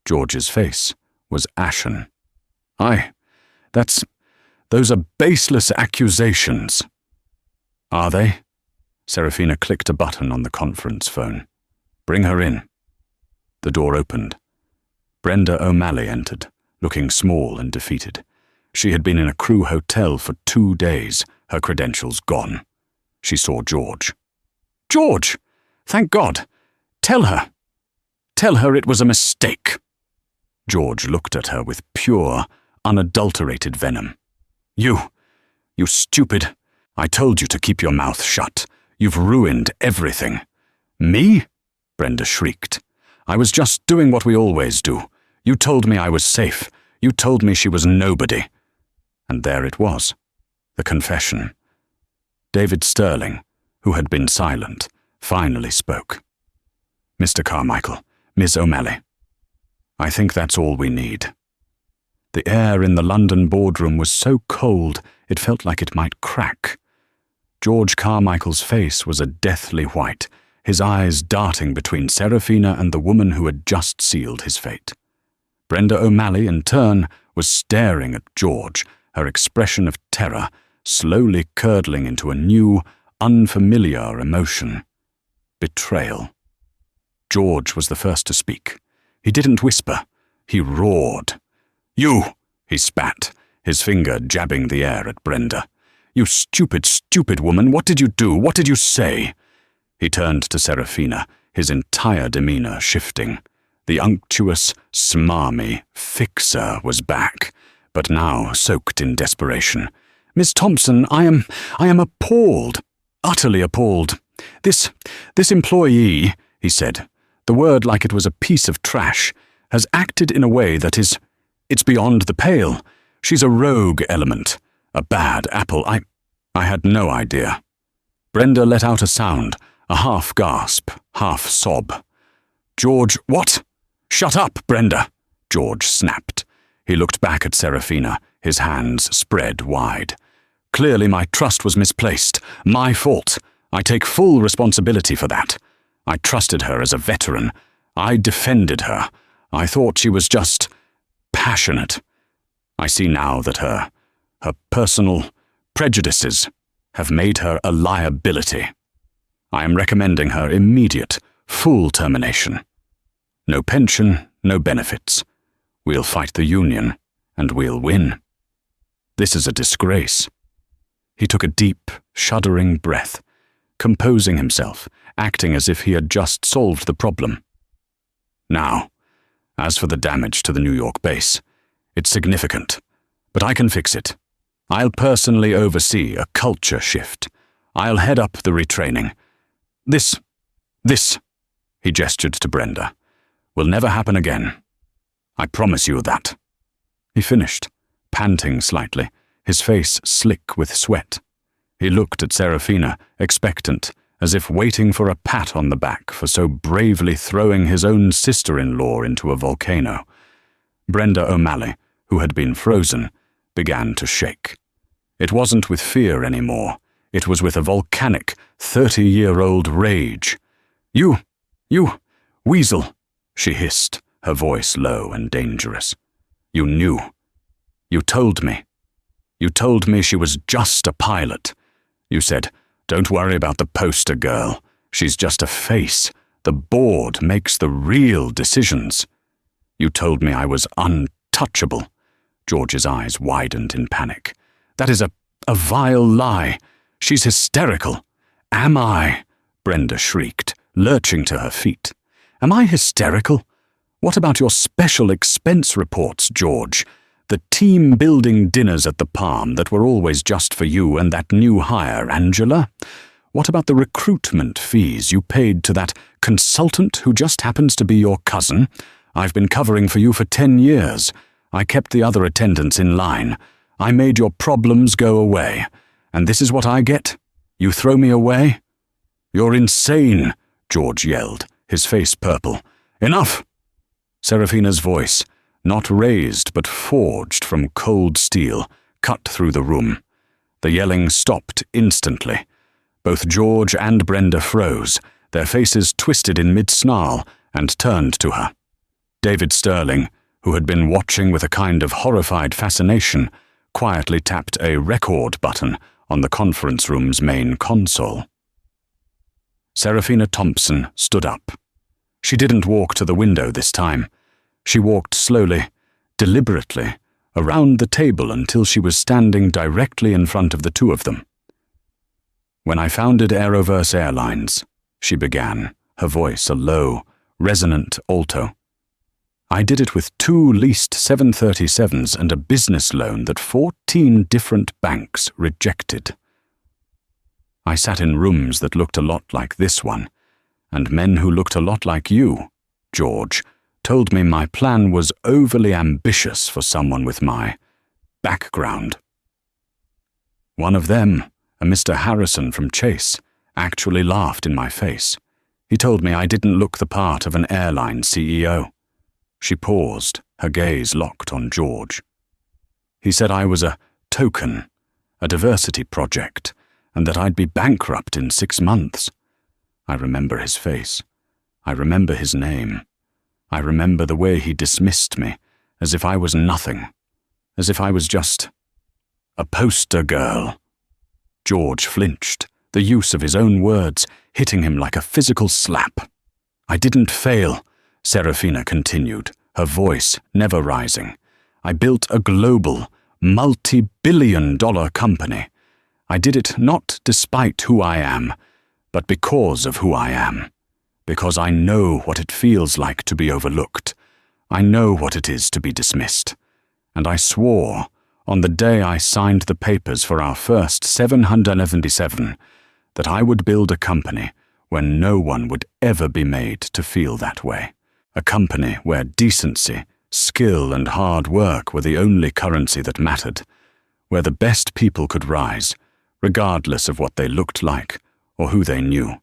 George's face was ashen. Those are baseless accusations." "Are they?" Serafina clicked a button on the conference phone. "Bring her in." The door opened. Brenda O'Malley entered, looking small and defeated. She had been in a crew hotel for 2 days, her credentials gone. She saw George. "George! Thank God! Tell her it was a mistake." George looked at her with pure, unadulterated venom. You stupid. I told you to keep your mouth shut. You've ruined everything." "Me?" Brenda shrieked. "I was just doing what we always do. You told me I was safe. You told me she was nobody." And there it was, the confession. David Sterling, who had been silent, finally spoke. "Mr. Carmichael, Miss O'Malley, I think that's all we need." The air in the London boardroom was so cold it felt like it might crack. George Carmichael's face was a deathly white, his eyes darting between Serafina and the woman who had just sealed his fate. Brenda O'Malley, in turn, was staring at George, her expression of terror slowly curdling into a new, unfamiliar emotion. Betrayal. George was the first to speak. He didn't whisper. He roared. "You!" he spat, his finger jabbing the air at Brenda. "You stupid, stupid woman, what did you do? What did you say?" He turned to Serafina, his entire demeanor shifting. The unctuous, smarmy fixer was back, but now soaked in desperation. "Miss Thompson, I am appalled, utterly appalled. This employee," he said, the word like it was a piece of trash, "has acted in a way that it's beyond the pale. She's a rogue element, a bad apple. I had no idea." Brenda let out a sound, a half gasp, half sob. "George, what?" "Shut up, Brenda," George snapped. He looked back at Serafina, his hands spread wide. "Clearly my trust was misplaced. My fault. I take full responsibility for that. I trusted her as a veteran. I defended her. I thought she was just passionate. I see now that her personal prejudices have made her a liability. I am recommending her immediate, Full termination. No pension, no benefits. We'll fight the union, and we'll win. This is a disgrace." He took a deep, shuddering breath, composing himself, acting as if he had just solved the problem. "Now, as for the damage to the New York base, it's significant, but I can fix it. I'll personally oversee a culture shift. I'll head up the retraining. This, he gestured to Brenda, will never happen again. I promise you that." He finished, panting slightly, his face slick with sweat. He looked at Serafina, expectant, as if waiting for a pat on the back for so bravely throwing his own sister-in-law into a volcano. Brenda O'Malley, who had been frozen, began to shake. It wasn't with fear anymore. It was with a volcanic, 30-year-old rage. You, weasel," she hissed, her voice low and dangerous. "You knew. You told me. You told me she was just a pilot. You said, 'Don't worry about the poster girl. She's just a face. The board makes the real decisions.' You told me I was untouchable." George's eyes widened in panic. "That is a vile lie. She's hysterical." "Am I?" Brenda shrieked, lurching to her feet. "Am I hysterical? What about your special expense reports, George? The team-building dinners at the Palm that were always just for you and that new hire, Angela? What about the recruitment fees you paid to that consultant who just happens to be your cousin? I've been covering for you for 10 years. I kept the other attendants in line. I made your problems go away. And this is what I get? You throw me away?" "You're insane," George yelled, his face purple. "Enough!" Serafina's voice, not raised but forged from cold steel, cut through the room. The yelling stopped instantly. Both George and Brenda froze, their faces twisted in mid-snarl, and turned to her. David Sterling, who had been watching with a kind of horrified fascination, quietly tapped a record button on the conference room's main console. Serafina Thompson stood up. She didn't walk to the window this time. She walked slowly, deliberately, around the table until she was standing directly in front of the two of them. "When I founded Aeroverse Airlines," she began, her voice a low, resonant alto, "I did it with 2 leased 737s and a business loan that 14 different banks rejected. I sat in rooms that looked a lot like this one, and men who looked a lot like you, George, told me my plan was overly ambitious for someone with my background. One of them, a Mr. Harrison from Chase, actually laughed in my face. He told me I didn't look the part of an airline CEO. She paused, her gaze locked on George. He said I was a token, a diversity project, and that I'd be bankrupt in 6 months. I remember his face. I remember his name. I remember the way he dismissed me, as if I was nothing, as if I was just a poster girl. George flinched, the use of his own words hitting him like a physical slap. "I didn't fail," Serafina continued, her voice never rising. "I built a global, multi-billion-dollar company. I did it not despite who I am, but because of who I am. Because I know what it feels like to be overlooked. I know what it is to be dismissed. And I swore, on the day I signed the papers for our first 777, that I would build a company where no one would ever be made to feel that way. A company where decency, skill, and hard work were the only currency that mattered. Where the best people could rise, regardless of what they looked like or who they knew."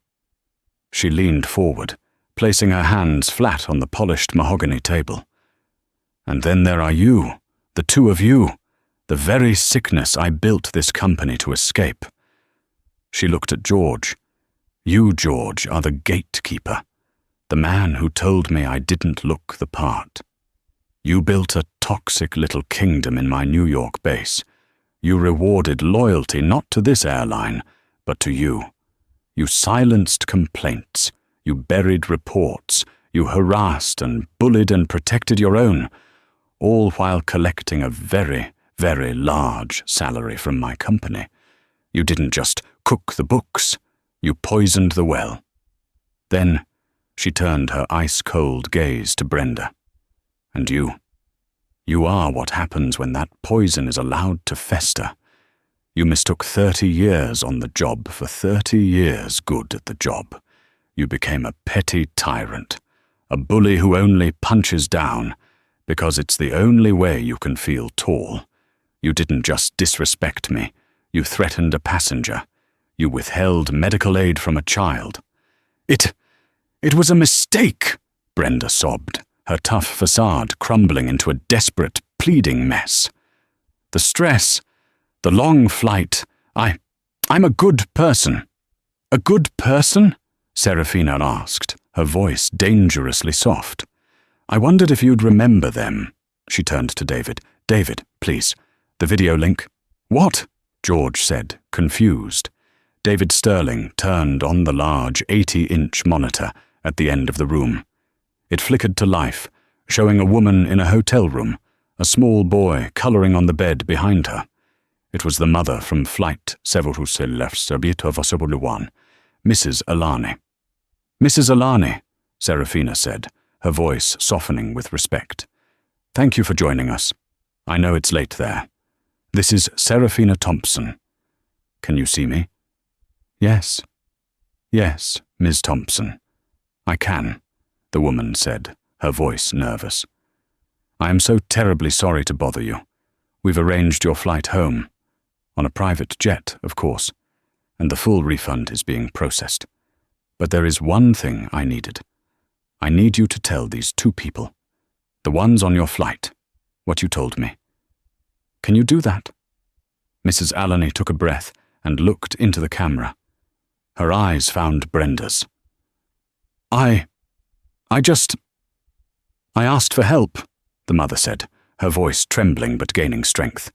She leaned forward, placing her hands flat on the polished mahogany table. "And then there are you, the two of you, the very sickness I built this company to escape." She looked at George. "You, George, are the gatekeeper, the man who told me I didn't look the part. You built a toxic little kingdom in my New York base. You rewarded loyalty not to this airline, but to you. You silenced complaints. You buried reports. You harassed and bullied and protected your own, all while collecting a very, very large salary from my company. You didn't just cook the books. You poisoned the well. Then she turned her ice-cold gaze to Brenda. And you are what happens when that poison is allowed to fester. You mistook 30 years on the job for 30 years good at the job. You became a petty tyrant, a bully who only punches down because it's the only way you can feel tall. You didn't just disrespect me. You threatened a passenger. You withheld medical aid from a child. It was a mistake, Brenda sobbed, her tough facade crumbling into a desperate, pleading mess. The stress, the long flight, I'm a good person. A good person? Serafina asked, her voice dangerously soft. I wondered if you'd remember them. She turned to David. David, please, the video link. What? George said, confused. David Sterling turned on the large 80-inch monitor at the end of the room. It flickered to life, showing a woman in a hotel room, a small boy colouring on the bed behind her. It was the mother from Flight 771, Mrs. Alani. Mrs. Alani, Serafina said, her voice softening with respect. Thank you for joining us. I know it's late there. This is Serafina Thompson. Can you see me? Yes. Yes, Ms. Thompson. I can, the woman said, her voice nervous. I am so terribly sorry to bother you. We've arranged your flight home. On a private jet, of course, and the full refund is being processed. But there is one thing I needed. I need you to tell these two people, the ones on your flight, what you told me. Can you do that? Mrs. Alani took a breath and looked into the camera. Her eyes found Brenda's. I asked for help, the mother said, her voice trembling but gaining strength.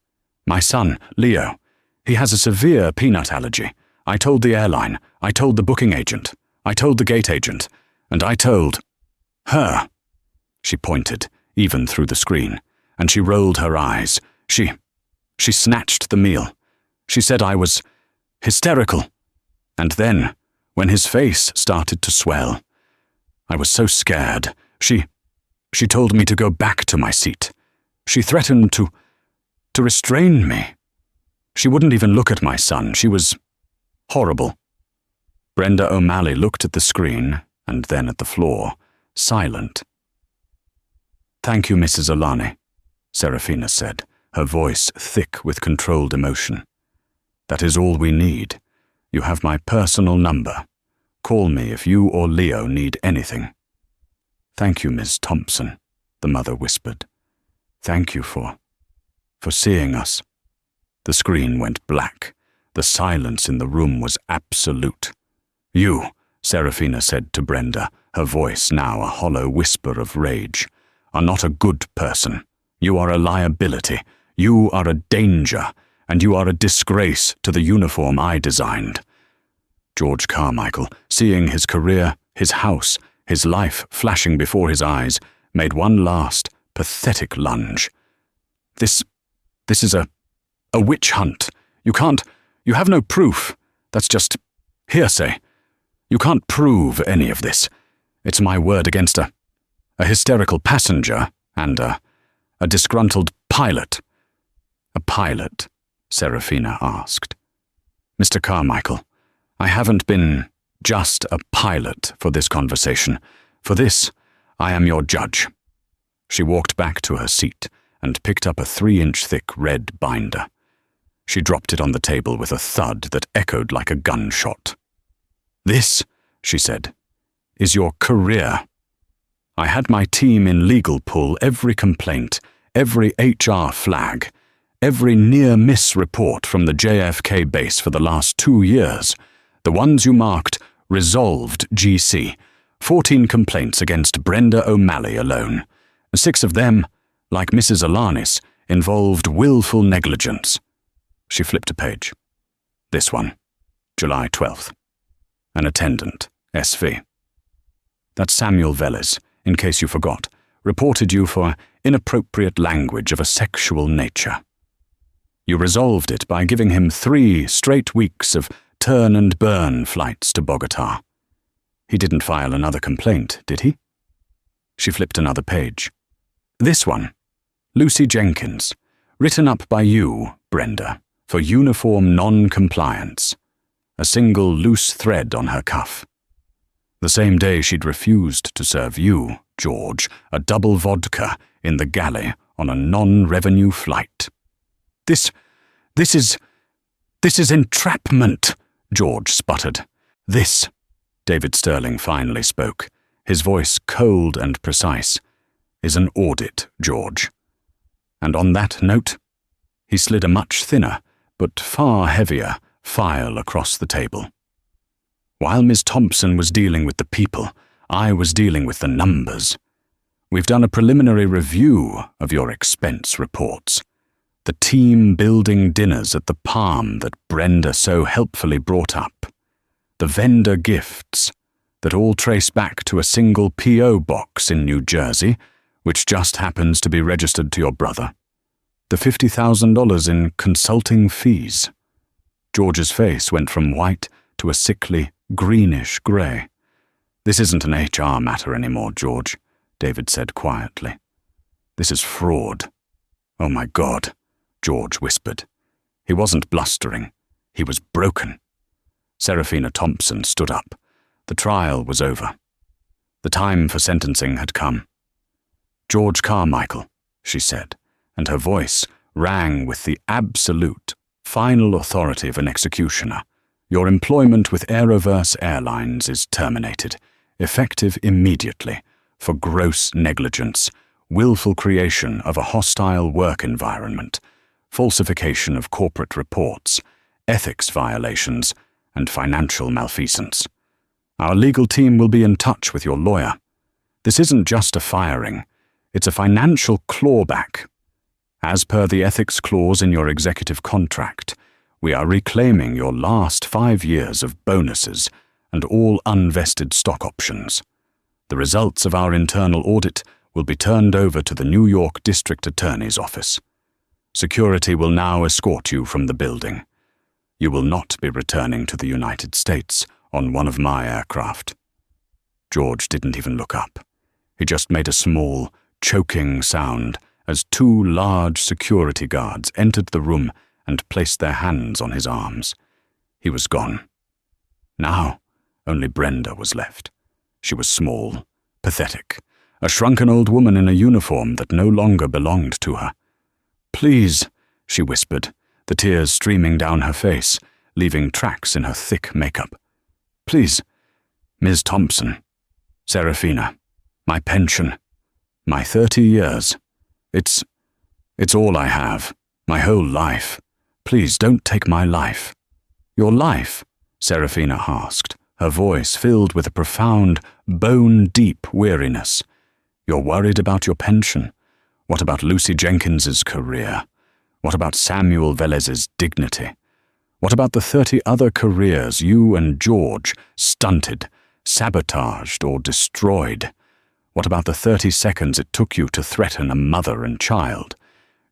My son, Leo, he has a severe peanut allergy. I told the airline, I told the booking agent, I told the gate agent, and I told her. She pointed, even through the screen, and she rolled her eyes. She snatched the meal. She said I was hysterical. And then, when his face started to swell, I was so scared. She told me to go back to my seat. She threatened to restrain me. She wouldn't even look at my son. She was horrible. Brenda O'Malley looked at the screen and then at the floor, silent. Thank you, Mrs. Alani, Serafina said, her voice thick with controlled emotion. That is all we need. You have my personal number. Call me if you or Leo need anything. Thank you, Miss Thompson, the mother whispered. Thank you for seeing us. The screen went black. The silence in the room was absolute. You, Serafina said to Brenda, her voice now a hollow whisper of rage, are not a good person. You are a liability. You are a danger, and you are a disgrace to the uniform I designed. George Carmichael, seeing his career, his house, his life flashing before his eyes, made one last, pathetic lunge. This is a witch hunt. You have no proof. That's just hearsay. You can't prove any of this. It's my word against a hysterical passenger and a disgruntled pilot. A pilot? Serafina asked. Mr. Carmichael, I haven't been just a pilot for this conversation. For this, I am your judge. She walked back to her seat and picked up a 3-inch thick red binder. She dropped it on the table with a thud that echoed like a gunshot. This, she said, is your career. I had my team in legal pull every complaint, every HR flag, every near-miss report from the JFK base for the last 2 years. The ones you marked resolved GC. 14 complaints against Brenda O'Malley alone. 6 of them, like Mrs. Alanis, involved willful negligence. She flipped a page. This one, July 12th. An attendant, SV. That Samuel Velez, in case you forgot, reported you for inappropriate language of a sexual nature. You resolved it by giving him 3 straight weeks of turn-and-burn flights to Bogota. He didn't file another complaint, did he? She flipped another page. This one, Lucy Jenkins, written up by you, Brenda, for uniform non-compliance. A single loose thread on her cuff. The same day she'd refused to serve you, George, a double vodka in the galley on a non-revenue flight. This is entrapment, George sputtered. This, David Sterling finally spoke, his voice cold and precise, is an audit, George. And on that note, he slid a much thinner, but far heavier, file across the table. While Ms. Thompson was dealing with the people, I was dealing with the numbers. We've done a preliminary review of your expense reports. The team-building dinners at the Palm that Brenda so helpfully brought up. The vendor gifts that all trace back to a single P.O. box in New Jersey, which just happens to be registered to your brother. The $50,000 in consulting fees. George's face went from white to a sickly, greenish grey. This isn't an HR matter anymore, George, David said quietly. This is fraud. Oh my God, George whispered. He wasn't blustering. He was broken. Serafina Thompson stood up. The trial was over. The time for sentencing had come. George Carmichael, she said, and her voice rang with the absolute, final authority of an executioner. Your employment with Aeroverse Airlines is terminated, effective immediately, for gross negligence, willful creation of a hostile work environment, falsification of corporate reports, ethics violations, and financial malfeasance. Our legal team will be in touch with your lawyer. This isn't just a firing, it's a financial clawback. As per the ethics clause in your executive contract, we are reclaiming your last 5 years of bonuses and all unvested stock options. The results of our internal audit will be turned over to the New York District Attorney's Office. Security will now escort you from the building. You will not be returning to the United States on one of my aircraft. George didn't even look up. He just made a small, choking sound as 2 large security guards entered the room and placed their hands on his arms. He was gone. Now, only Brenda was left. She was small, pathetic, a shrunken old woman in a uniform that no longer belonged to her. "Please," she whispered, the tears streaming down her face, leaving tracks in her thick makeup. "Please, Ms. Thompson, Serafina, my pension, my 30 years. It's all I have, my whole life. Please don't take my life." "Your life?" Serafina asked, her voice filled with a profound, bone-deep weariness. "You're worried about your pension? What about Lucy Jenkins's career? What about Samuel Velez's dignity? What about the 30 other careers you and George stunted, sabotaged, or destroyed? What about the 30 seconds it took you to threaten a mother and child?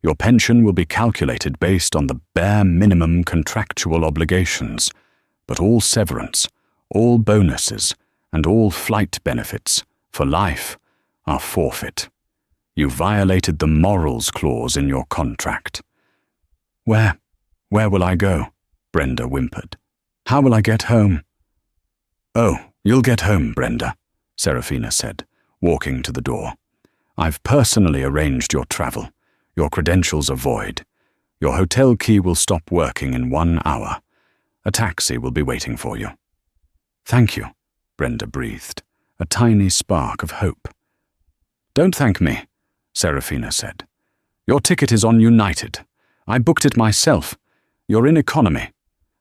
Your pension will be calculated based on the bare minimum contractual obligations, but all severance, all bonuses, and all flight benefits, for life, are forfeit. You violated the morals clause in your contract." Where will I go?" Brenda whimpered. "How will I get home?" "Oh, you'll get home, Brenda," Serafina said, walking to the door. "I've personally arranged your travel. Your credentials are void. Your hotel key will stop working in 1 hour. A taxi will be waiting for you." "Thank you," Brenda breathed, a tiny spark of hope. "Don't thank me," Serafina said. "Your ticket is on United. I booked it myself. You're in economy.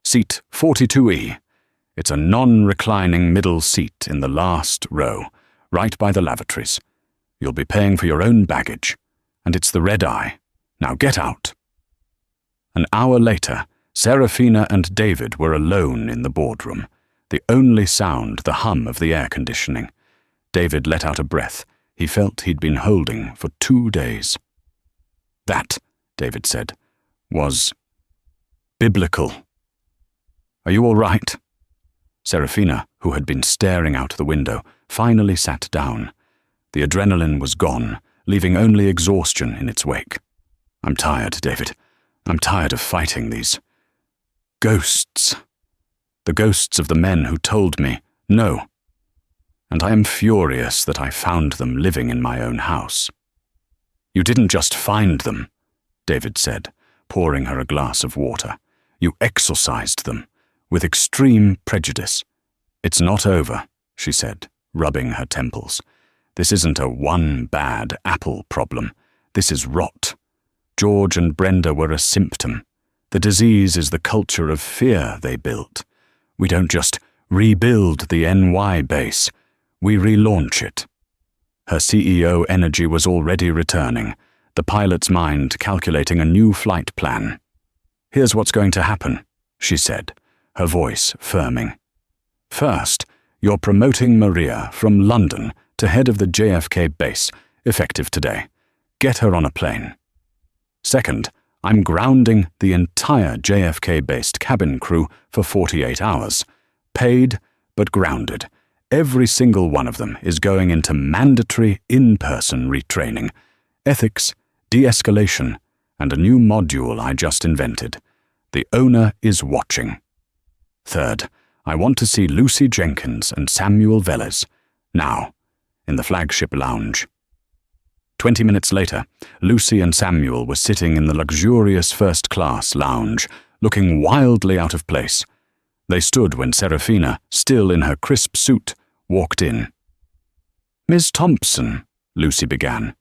Seat 42E. It's a non-reclining middle seat in the last row, right by the lavatories. You'll be paying for your own baggage. And it's the red eye. Now get out." An hour later, Serafina and David were alone in the boardroom, the only sound the hum of the air conditioning. David let out a breath he felt he'd been holding for 2 days. "That," David said, "was biblical. Are you all right?" Serafina, who had been staring out the window, finally sat down. The adrenaline was gone, leaving only exhaustion in its wake. "I'm tired, David. I'm tired of fighting these ghosts. The ghosts of the men who told me no. And I am furious that I found them living in my own house." "You didn't just find them," David said, pouring her a glass of water. "You exorcised them, with extreme prejudice." "It's not over," she said, rubbing her temples. "This isn't a one bad apple problem. This is rot. George and Brenda were a symptom. The disease is the culture of fear they built. We don't just rebuild the NY base. We relaunch it." Her CEO energy was already returning, the pilot's mind calculating a new flight plan. "Here's what's going to happen," she said, her voice firming. "First, you're promoting Maria from London to head of the JFK base, effective today. Get her on a plane. Second, I'm grounding the entire JFK-based cabin crew for 48 hours. Paid, but grounded. Every single one of them is going into mandatory in-person retraining, ethics, de-escalation, and a new module I just invented. The owner is watching. Third, I want to see Lucy Jenkins and Samuel Velez, now, in the flagship lounge." 20 minutes later, Lucy and Samuel were sitting in the luxurious first-class lounge, looking wildly out of place. They stood when Serafina, still in her crisp suit, walked in. "Miss Thompson," Lucy began.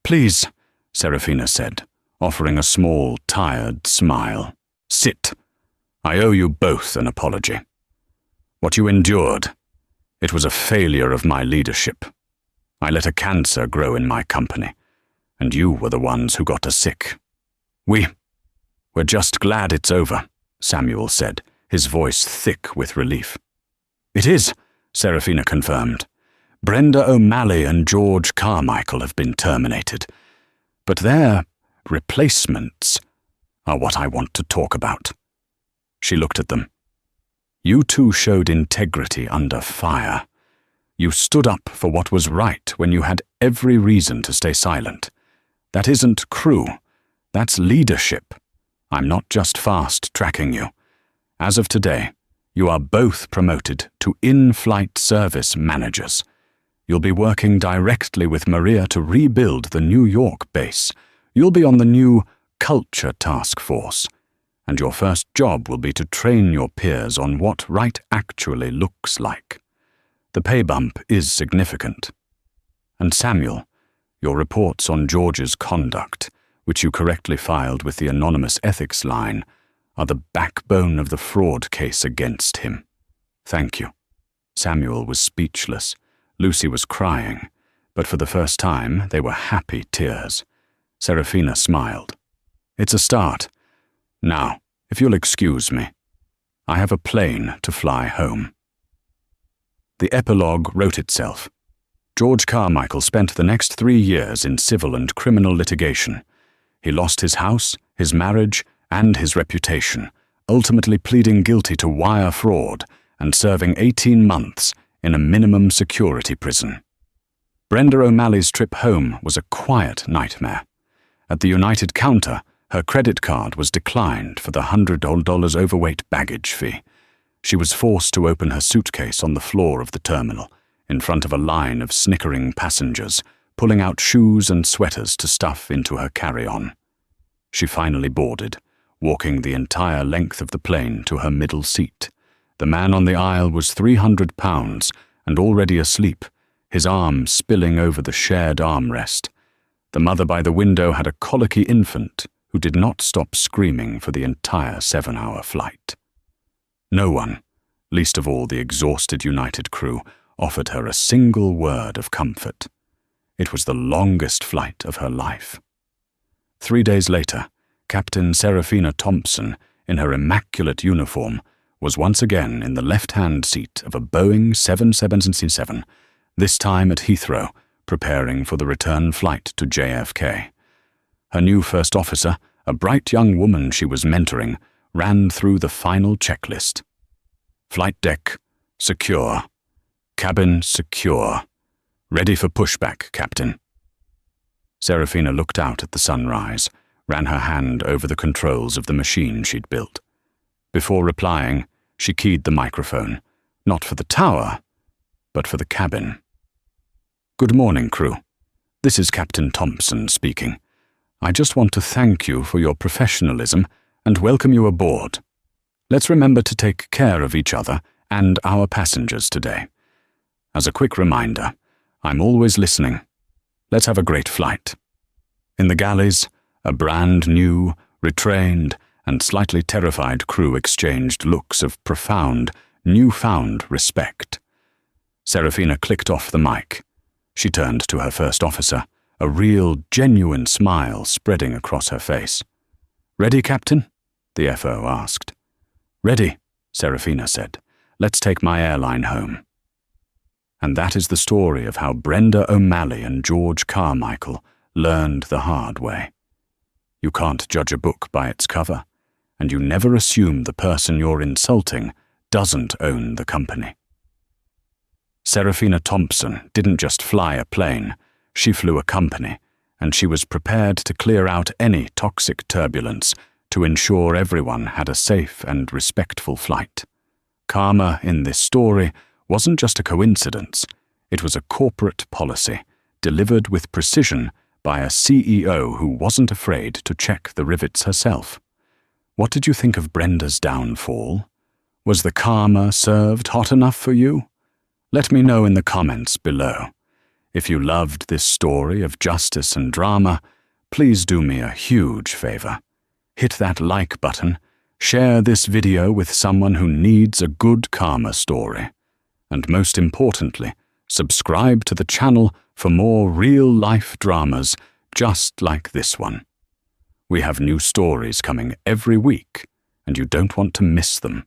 "Please," Serafina said, offering a small, tired smile. "Sit. I owe you both an apology. What you endured, it was a failure of my leadership. I let a cancer grow in my company, and you were the ones who got us sick. We're just glad it's over," Samuel said, his voice thick with relief. "It is," Serafina confirmed. "Brenda O'Malley and George Carmichael have been terminated, but their replacements are what I want to talk about." She looked at them. "You two showed integrity under fire. You stood up for what was right when you had every reason to stay silent. That isn't crew. That's leadership. I'm not just fast-tracking you. As of today, you are both promoted to in-flight service managers. You'll be working directly with Maria to rebuild the New York base. You'll be on the new Culture Task Force, and your first job will be to train your peers on what right actually looks like. The pay bump is significant. And Samuel, your reports on George's conduct, which you correctly filed with the anonymous ethics line, are the backbone of the fraud case against him. Thank you." Samuel was speechless. Lucy was crying, but for the first time they were happy tears. Serafina smiled. "It's a start. Now, if you'll excuse me, I have a plane to fly home." The epilogue wrote itself. George Carmichael spent the next 3 years in civil and criminal litigation. He lost his house, his marriage, and his reputation, ultimately pleading guilty to wire fraud and serving 18 months in a minimum security prison. Brenda O'Malley's trip home was a quiet nightmare. At the United counter, her credit card was declined for the $100 overweight baggage fee. She was forced to open her suitcase on the floor of the terminal, in front of a line of snickering passengers, pulling out shoes and sweaters to stuff into her carry-on. She finally boarded, walking the entire length of the plane to her middle seat. The man on the aisle was 300 pounds and already asleep, his arm spilling over the shared armrest. The mother by the window had a colicky infant who did not stop screaming for the entire 7-hour flight. No one, least of all the exhausted United crew, offered her a single word of comfort. It was the longest flight of her life. 3 days later, Captain Serafina Thompson, in her immaculate uniform, was once again in the left-hand seat of a Boeing 777, this time at Heathrow, preparing for the return flight to JFK. Her new first officer, a bright young woman she was mentoring, ran through the final checklist. Flight deck, secure. Cabin, secure. Ready for pushback, Captain. Serafina looked out at the sunrise, ran her hand over the controls of the machine she'd built. Before replying, she keyed the microphone, not for the tower, but for the cabin. Good morning, crew. This is Captain Thompson speaking. I just want to thank you for your professionalism and welcome you aboard. Let's remember to take care of each other and our passengers today. As a quick reminder, I'm always listening. Let's have a great flight. In the galleys, a brand new, retrained, and slightly terrified crew exchanged looks of profound, newfound respect. Serafina clicked off the mic. She turned to her first officer, a real, genuine smile spreading across her face. Ready, Captain? The FO asked. Ready, Serafina said. Let's take my airline home. And that is the story of how Brenda O'Malley and George Carmichael learned the hard way. You can't judge a book by its cover, and you never assume the person you're insulting doesn't own the company. Serafina Thompson didn't just fly a plane, she flew a company, and she was prepared to clear out any toxic turbulence to ensure everyone had a safe and respectful flight. Karma in this story wasn't just a coincidence, it was a corporate policy, delivered with precision by a CEO who wasn't afraid to check the rivets herself. What did you think of Brenda's downfall? Was the karma served hot enough for you? Let me know in the comments below. If you loved this story of justice and drama, please do me a huge favor. Hit that like button, share this video with someone who needs a good karma story. And most importantly, subscribe to the channel for more real-life dramas just like this one. We have new stories coming every week, and you don't want to miss them.